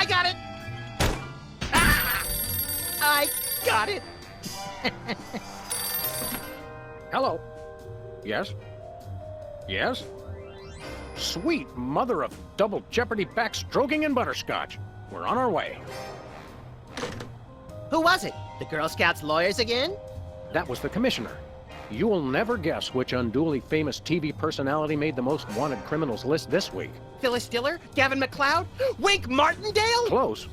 I got it! Ah! I got it! Hello. Yes? Yes? Sweet mother of double jeopardy backstroking and butterscotch. We're on our way. Who was it? The Girl Scouts lawyers again? That was the commissioner. You will never guess which unduly famous TV personality made the most wanted criminals list this week. Phyllis Diller? Gavin McLeod? Wink Martindale? Close.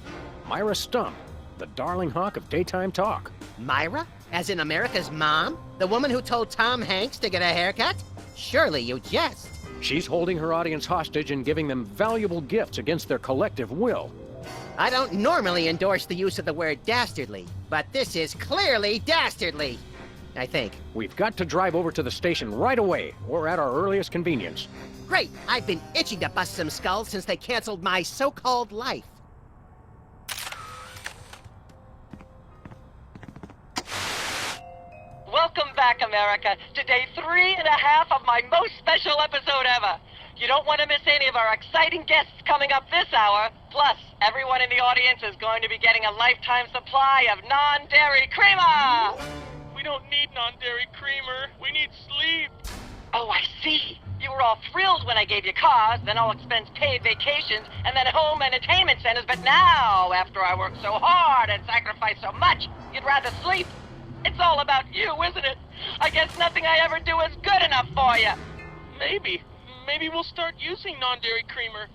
Myra Штамп, the darling hawk of daytime talk. Myra? As in America's mom? The woman who told Tom Hanks to get a haircut? Surely you jest. She's holding her audience hostage and giving them valuable gifts against their collective will. I don't normally endorse the use of the word dastardly, but this is clearly dastardly. I think. We've got to drive over to the station right away, or at our earliest convenience. Great! I've been itching to bust some skulls since they canceled my so-called life. Welcome back, America, to day 3.5 of my most special episode ever. You don't want to miss any of our exciting guests coming up this hour. Plus, everyone in the audience is going to be getting a lifetime supply of non-dairy creamer! We don't need non-dairy creamer. We need sleep. Oh, I see. You were all thrilled when I gave you cars, then all expense-paid vacations, and then home entertainment centers. But now, after I worked so hard and sacrificed so much, you'd rather sleep. It's all about you, isn't it? I guess nothing I ever do is good enough for you. Maybe we'll start using non-dairy creamer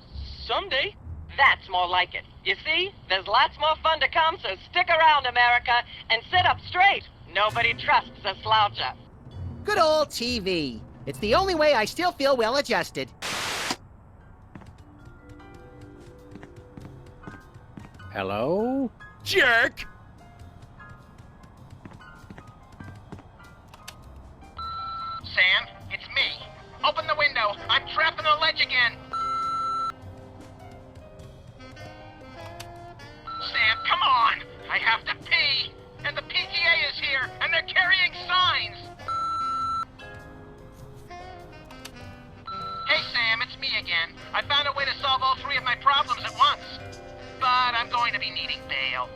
someday. That's more like it. You see, there's lots more fun to come, so stick around, America, and sit up straight. Nobody trusts a sloucher. Good old TV. It's the only way I still feel well-adjusted. Hello? Jerk! Sam, it's me. Open the window. I'm trapped on the ledge again. Sam, come on. I have to pee. And the PTA is here, and they're carrying signs. Hey, Sam, it's me again. I found a way to solve all three of my problems at once. But I'm going to be needing bail.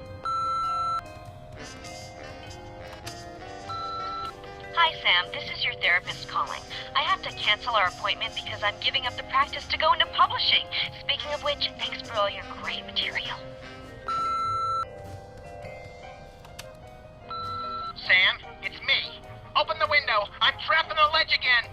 Hi, Sam. This is your therapist calling. I have to cancel our appointment because I'm giving up the practice to go into publishing. Speaking of which, thanks for all your great material. Sam, it's me. Open the window. I'm trapped on the ledge again.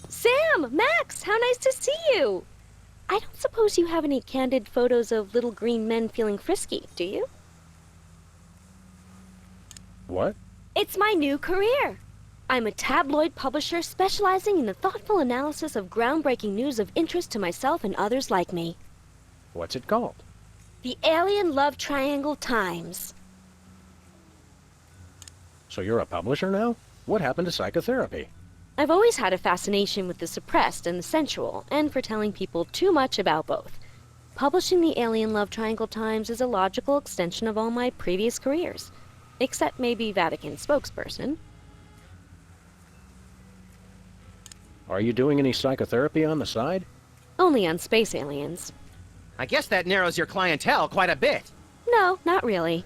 Sam! Max! How nice to see you! I don't suppose you have any candid photos of little green men feeling frisky, do you? What? It's my new career! I'm a tabloid publisher specializing in the thoughtful analysis of groundbreaking news of interest to myself and others like me. What's it called? The Alien Love Triangle Times. So you're a publisher now? What happened to psychotherapy? I've always had a fascination with the suppressed and the sensual, and for telling people too much about both. Publishing the Alien Love Triangle Times is a logical extension of all my previous careers. Except maybe Vatican spokesperson. Are you doing any psychotherapy on the side? Only on space aliens. I guess that narrows your clientele quite a bit. No, not really.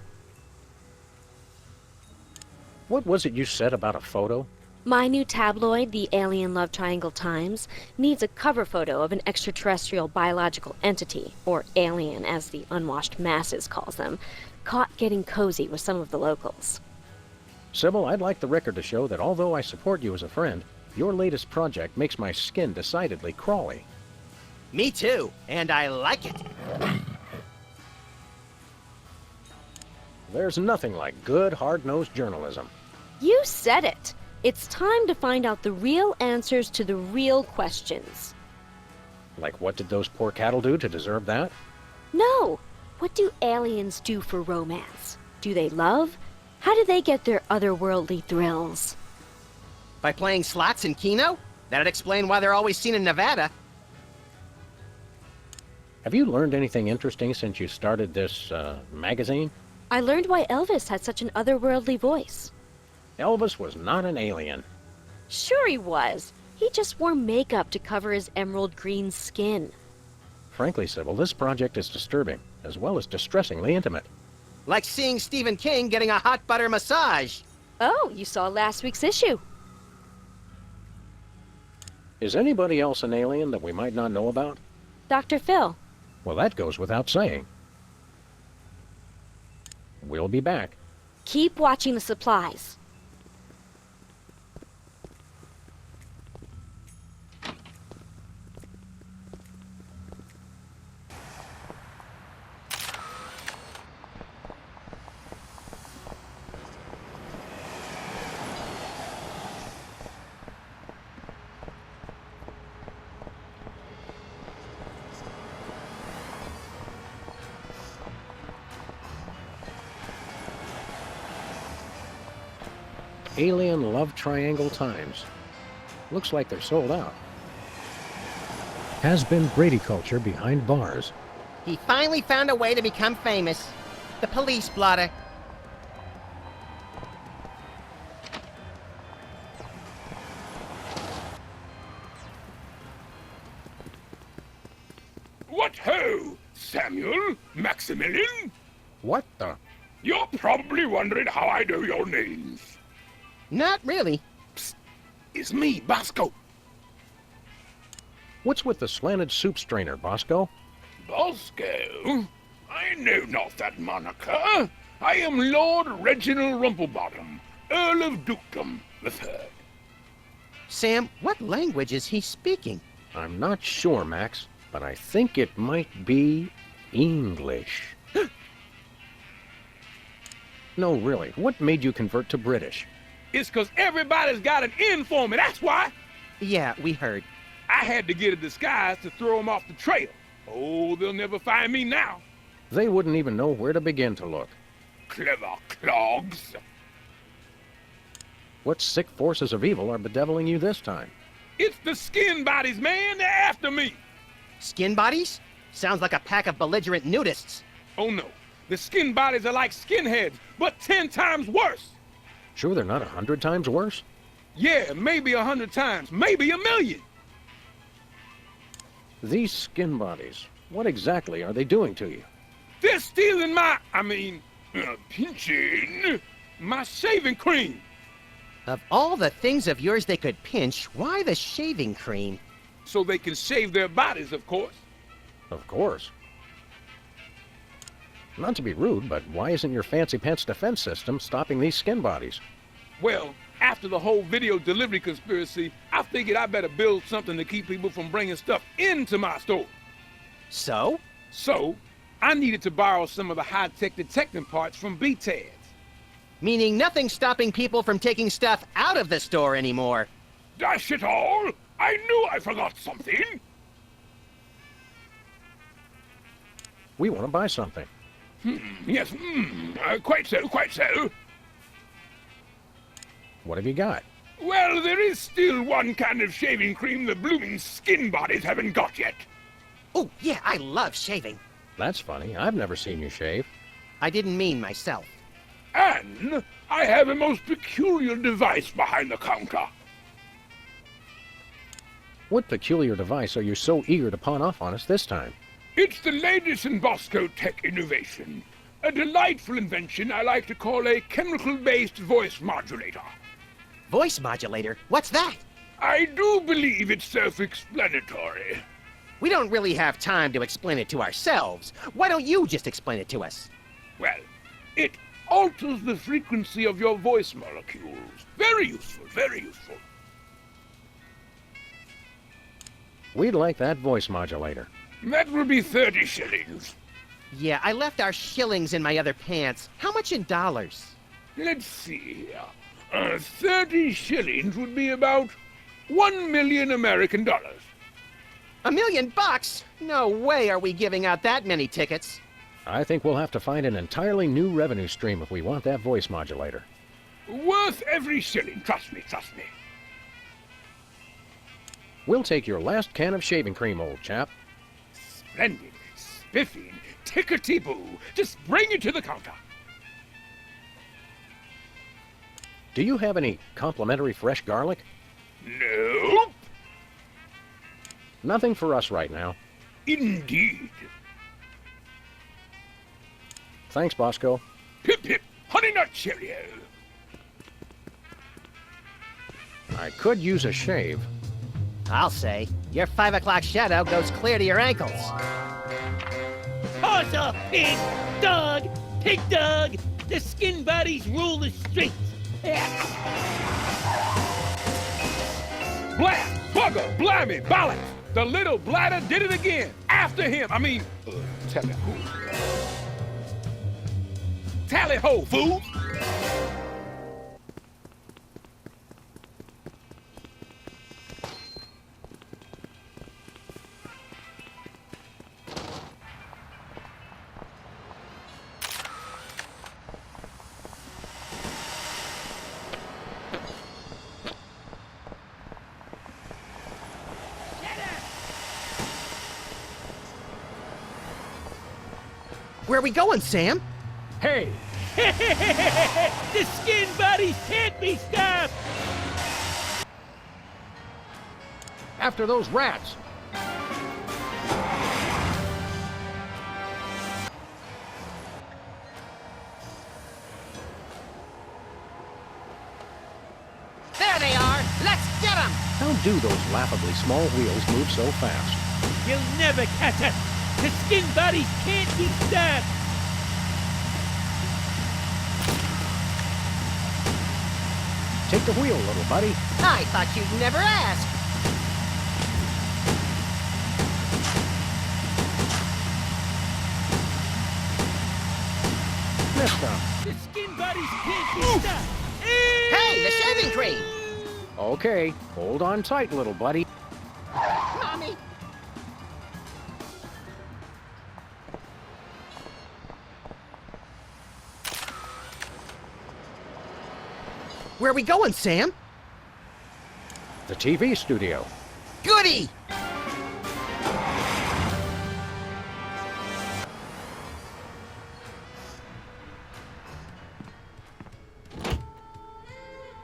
What was it you said about a photo? My new tabloid, the Alien Love Triangle Times, needs a cover photo of an extraterrestrial biological entity, or alien as the unwashed masses calls them, caught getting cozy with some of the locals. Sybil, I'd like the record to show that although I support you as a friend, your latest project makes my skin decidedly crawly. Me too, and I like it. There's nothing like good, hard-nosed journalism. You said it. It's time to find out the real answers to the real questions. Like, what did those poor cattle do to deserve that? No. What do aliens do for romance? Do they love? How do they get their otherworldly thrills? By playing slots in Keno? That'd explain why they're always seen in Nevada. Have you learned anything interesting since you started this, magazine? I learned why Elvis had such an otherworldly voice. Elvis was not an alien. Sure he was. He just wore makeup to cover his emerald green skin. Frankly, Sybil, this project is disturbing, as well as distressingly intimate. Like seeing Stephen King getting a hot butter massage. Oh, you saw last week's issue. Is anybody else an alien that we might not know about? Dr. Phil. Well, that goes without saying. We'll be back. Keep watching the supplies. Alien Love Triangle Times. Looks like they're sold out. Has been Brady culture behind bars. He finally found a way to become famous. The police blotter. What ho, Samuel, Maximilian? What the? You're probably wondering how I know your names. Not really. Psst, it's me, Bosco. What's with the slanted soup strainer, Bosco? Bosco? I know not that moniker. I am Lord Reginald Rumplebottom, Earl of Dukedom the Third. Sam, what language is he speaking? I'm not sure, Max, but I think it might be English. No, really, what made you convert to British? It's 'cause everybody's got an in for me, that's why. Yeah, we heard. I had to get a disguise to throw them off the trail. Oh, they'll never find me now. They wouldn't even know where to begin to look. Clever clogs. What sick forces of evil are bedeviling you this time? It's the skin bodies, man. They're after me. Skin bodies? Sounds like a pack of belligerent nudists. Oh, no. The skin bodies are like skinheads, but 10 times worse. Sure they're not 100 times worse? Yeah, maybe 100 times, maybe 1,000,000. These skin bodies, what exactly are they doing to you? They're stealing pinching my shaving cream. Of all the things of yours they could pinch, why the shaving cream? So they can shave their bodies, of course. Of course. Not to be rude, but why isn't your fancy pants defense system stopping these skin bodies? Well, after the whole video delivery conspiracy, I figured I better build something to keep people from bringing stuff into my store. So? So, I needed to borrow some of the high-tech detecting parts from BTADs. Meaning nothing's stopping people from taking stuff out of the store anymore. Dash it all! I knew I forgot something! We want to buy something. Yes, quite so, quite so. What have you got? Well, there is still one kind of shaving cream the blooming skin bodies haven't got yet. Oh, yeah, I love shaving. That's funny. I've never seen you shave. I didn't mean myself. And I have a most peculiar device behind the counter. What peculiar device are you so eager to pawn off on us this time? It's the latest in Bosco tech innovation. A delightful invention I like to call a chemical-based voice modulator. Voice modulator? What's that? I do believe it's self-explanatory. We don't really have time to explain it to ourselves. Why don't you just explain it to us? Well, it alters the frequency of your voice molecules. Very useful, very useful. We'd like that voice modulator. That will be 30 shillings. Yeah, I left our shillings in my other pants. How much in dollars? Let's see here. 30 shillings would be about 1 million American dollars. $1 million? No way are we giving out that many tickets. I think we'll have to find an entirely new revenue stream if we want that voice modulator. Worth every shilling, trust me, trust me. We'll take your last can of shaving cream, old chap. Splendid, spiffing, tickety-boo. Just bring it to the counter. Do you have any complimentary fresh garlic? Nope. Nothing for us right now. Indeed. Thanks, Bosco. Pip pip, honey nut Cheerio. I could use a shave. I'll say, your 5 o'clock shadow goes clear to your ankles. Horse off, pig! Dog! Pig dog! The skin bodies rule the streets! Blast, bugger, blimey, balance. The little bladder did it again. After him, tally ho. Tally ho, fools. Where are we going, Sam? Hey! The skin bodies can't be stopped! After those rats! There they are! Let's get them! How do those laughably small wheels move so fast? You'll never catch us! The skin bodies can't be stopped! Take the wheel, little buddy. I thought you'd never ask. Местном. The skin bodies can't be stopped! Hey, the shaving cream! Okay, hold on tight, little buddy. Mommy! Where are we going, Sam? The TV studio. Goody!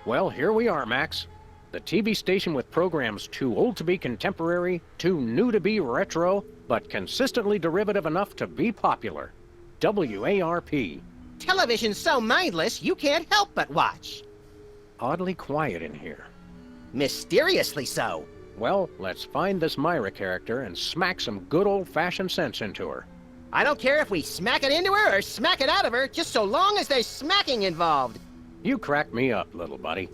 Well, here we are, Max. The TV station with programs too old to be contemporary, too new to be retro, but consistently derivative enough to be popular. WARP. Television's so mindless, you can't help but watch. Oddly quiet in here. Mysteriously so. Well, let's find this Myra character and smack some good old-fashioned sense into her. I don't care if we smack it into her or smack it out of her, just so long as there's smacking involved. You crack me up, little buddy.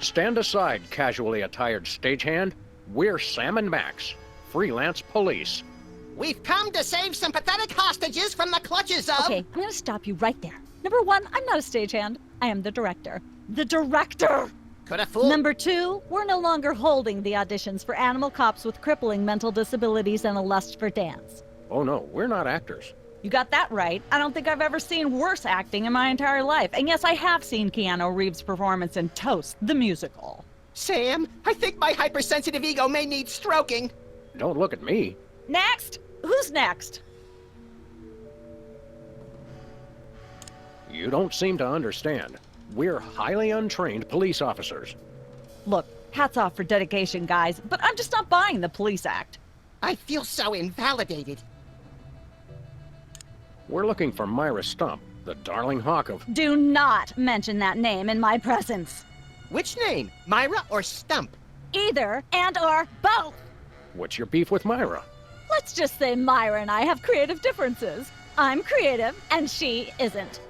Stand aside, casually attired stagehand. We're Sam and Max, freelance police. We've come to save some pathetic hostages from the clutches of... Okay, I'm gonna stop you right there. Number one, I'm not a stagehand. I am the director. The director! Could have fooled... Number two, we're no longer holding the auditions for animal cops with crippling mental disabilities and a lust for dance. Oh no, we're not actors. You got that right. I don't think I've ever seen worse acting in my entire life. And yes, I have seen Keanu Reeves' performance in Toast, the musical. Sam, I think my hypersensitive ego may need stroking. Don't look at me. Next! Who's next? You don't seem to understand. We're highly untrained police officers. Look, hats off for dedication, guys, but I'm just not buying the police act. I feel so invalidated. We're looking for Майру Штамп, the darling hawk of... Do not mention that name in my presence. Which name, Myra or Stump? Either and or both. What's your beef with Myra? Let's just say Myra and I have creative differences. I'm creative and she isn't.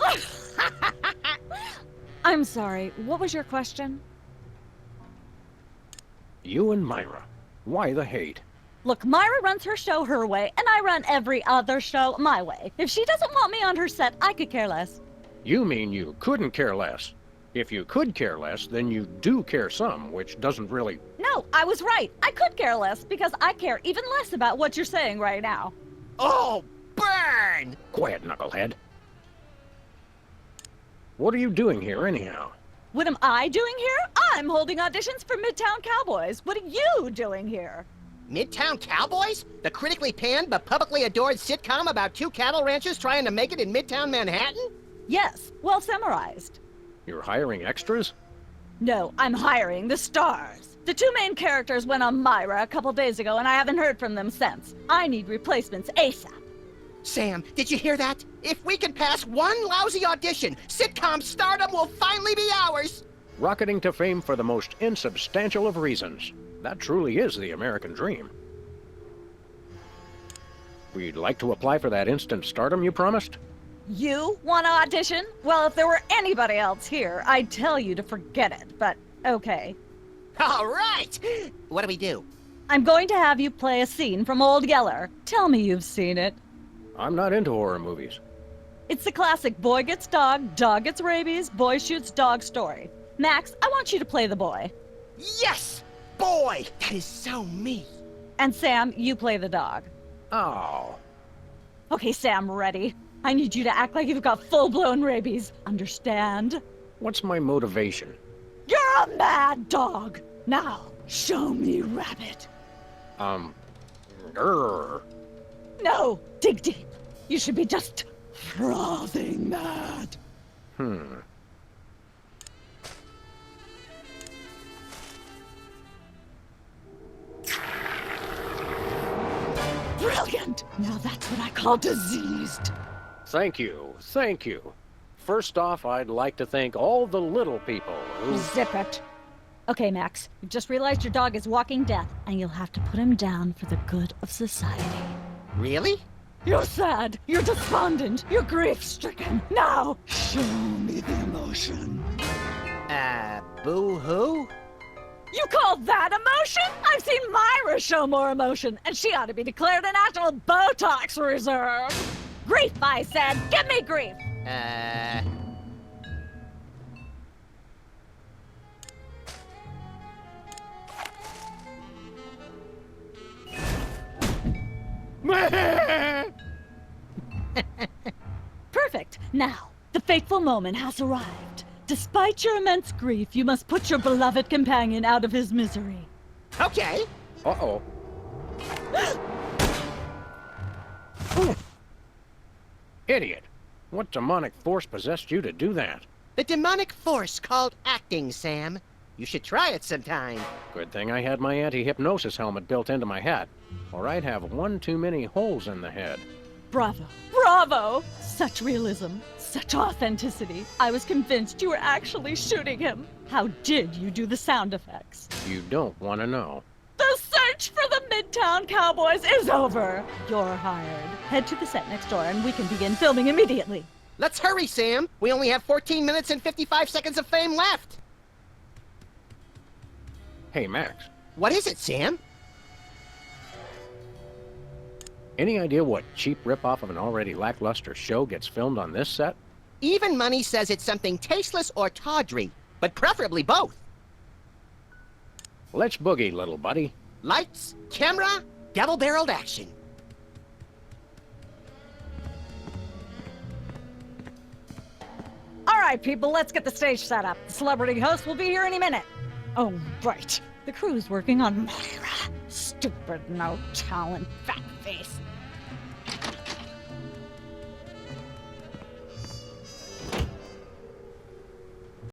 I'm sorry, what was your question? You and Myra. Why the hate? Look, Myra runs her show her way, and I run every other show my way. If she doesn't want me on her set, I could care less. You mean you couldn't care less? If you could care less, then you do care some, which doesn't really... No, I was right. I could care less, because I care even less about what you're saying right now. Oh, burn! Quiet, knucklehead. What are you doing here, anyhow? What am I doing here? I'm holding auditions for Midtown Cowboys. What are you doing here? Midtown Cowboys? The critically panned but publicly adored sitcom about two cattle ranchers trying to make it in Midtown Manhattan? Yes, well summarized. You're hiring extras? No, I'm hiring the stars. The two main characters went on Myra a couple days ago, and I haven't heard from them since. I need replacements ASAP. Sam, did you hear that? If we can pass one lousy audition, sitcom stardom will finally be ours! Rocketing to fame for the most insubstantial of reasons. That truly is the American dream. We'd like to apply for that instant stardom you promised? You want to audition? Well, if there were anybody else here, I'd tell you to forget it, but okay. All right! What do we do? I'm going to have you play a scene from Old Yeller. Tell me you've seen it. I'm not into horror movies. It's the classic boy gets dog gets rabies, boy shoots dog story. Max, I want you to play the boy. Yes! Boy! That is so me! And Sam, you play the dog. Oh. Okay, Sam, ready? I need you to act like you've got full-blown rabies. Understand? What's my motivation? You're a mad dog! Now, show me rabbit. Grrr. No, dig deep. You should be just frothing mad. Brilliant! Now that's what I call diseased. Thank you, thank you. First off, I'd like to thank all the little people who... Zip it. Okay, Max, you've just realized your dog is walking death, and you'll have to put him down for the good of society. Really? You're sad, you're despondent, you're grief-stricken. Now, show me the emotion. Boo-hoo? You call that emotion? I've seen Myra show more emotion, and she ought to be declared a national Botox reserve. Grief, I said. Give me grief. Perfect. Now, the fateful moment has arrived. Despite your immense grief, you must put your beloved companion out of his misery. Okay. Uh-oh. Idiot. What demonic force possessed you to do that? The demonic force called acting, Sam. You should try it sometime. Good thing I had my anti-hypnosis helmet built into my hat, or I'd have one too many holes in the head. Bravo. Bravo! Such realism. Such authenticity. I was convinced you were actually shooting him. How did you do the sound effects? You don't want to know. The search for the Midtown Cowboys is over. You're hired. Head to the set next door and we can begin filming immediately. Let's hurry, Sam. We only have 14 minutes and 55 seconds of fame left. Hey, Max. What is it, Sam? Any idea what cheap ripoff of an already lackluster show gets filmed on this set? Even money says it's something tasteless or tawdry, but preferably both. Let's boogie, little buddy. Lights, camera, double-barreled action. All right, people, let's get the stage set up. The celebrity host will be here any minute. Oh, right. The crew's working on Myra. Stupid, no talent, fat face.